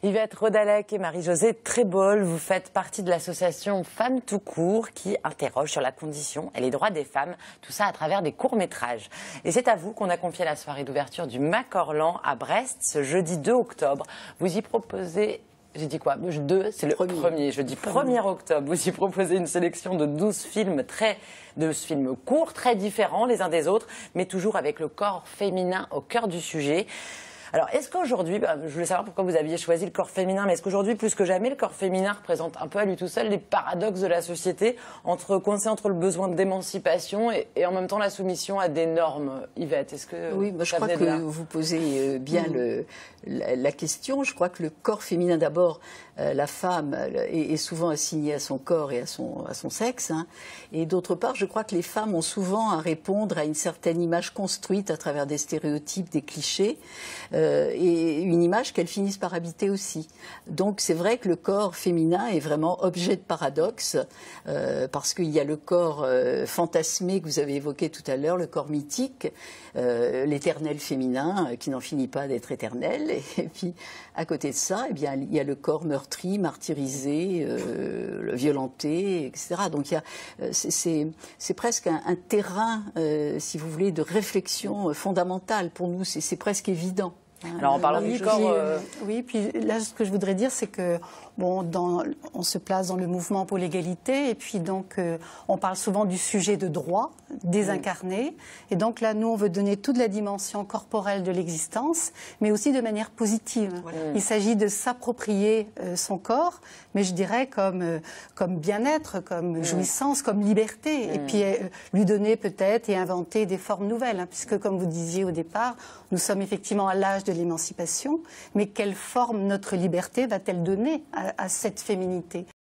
Yvette Rodalec et Marie-Josée Trébol, vous faites partie de l'association Femmes tout court qui interroge sur la condition et les droits des femmes, tout ça à travers des courts-métrages. Et c'est à vous qu'on a confié la soirée d'ouverture du Macorlan à Brest ce jeudi 2 octobre. Vous y proposez... J'ai dit quoi? 2, c'est le premier. Jeudi 1er octobre, vous y proposez une sélection de 12 films courts, très différents les uns des autres, mais toujours avec le corps féminin au cœur du sujet. Alors, est-ce qu'aujourd'hui, je voulais savoir pourquoi vous aviez choisi le corps féminin, mais est-ce qu'aujourd'hui, plus que jamais, le corps féminin représente un peu à lui tout seul les paradoxes de la société, coincé entre le besoin d'émancipation et en même temps la soumission à des normes? Yvette, est-ce que oui, je crois que vous posez bien la question. Je crois que le corps féminin, d'abord, la femme est souvent assignée à son corps et à son sexe. Hein. Et d'autre part, je crois que les femmes ont souvent à répondre à une certaine image construite à travers des stéréotypes, des clichés, et une image qu'elles finissent par habiter aussi. Donc c'est vrai que le corps féminin est vraiment objet de paradoxe, parce qu'il y a le corps fantasmé que vous avez évoqué tout à l'heure, le corps mythique, l'éternel féminin qui n'en finit pas d'être éternel. Et puis à côté de ça, eh bien, il y a le corps meurtri, martyrisé, violenté, etc. Donc c'est presque un terrain, si vous voulez, de réflexion fondamentale pour nous. C'est presque évident. Alors en parlant du corps... Oui, puis là, ce que je voudrais dire, c'est que bon, on se place dans le mouvement pour l'égalité, et puis donc on parle souvent du sujet de droit désincarné, et donc là, nous, on veut donner toute la dimension corporelle de l'existence, mais aussi de manière positive. Voilà. Il s'agit de s'approprier son corps, mais je dirais comme bien-être, comme jouissance, comme liberté, et puis lui donner peut-être et inventer des formes nouvelles, hein, puisque comme vous disiez au départ, nous sommes effectivement à l'âge de l'émancipation, mais quelle forme notre liberté va-t-elle donner à cette féminité?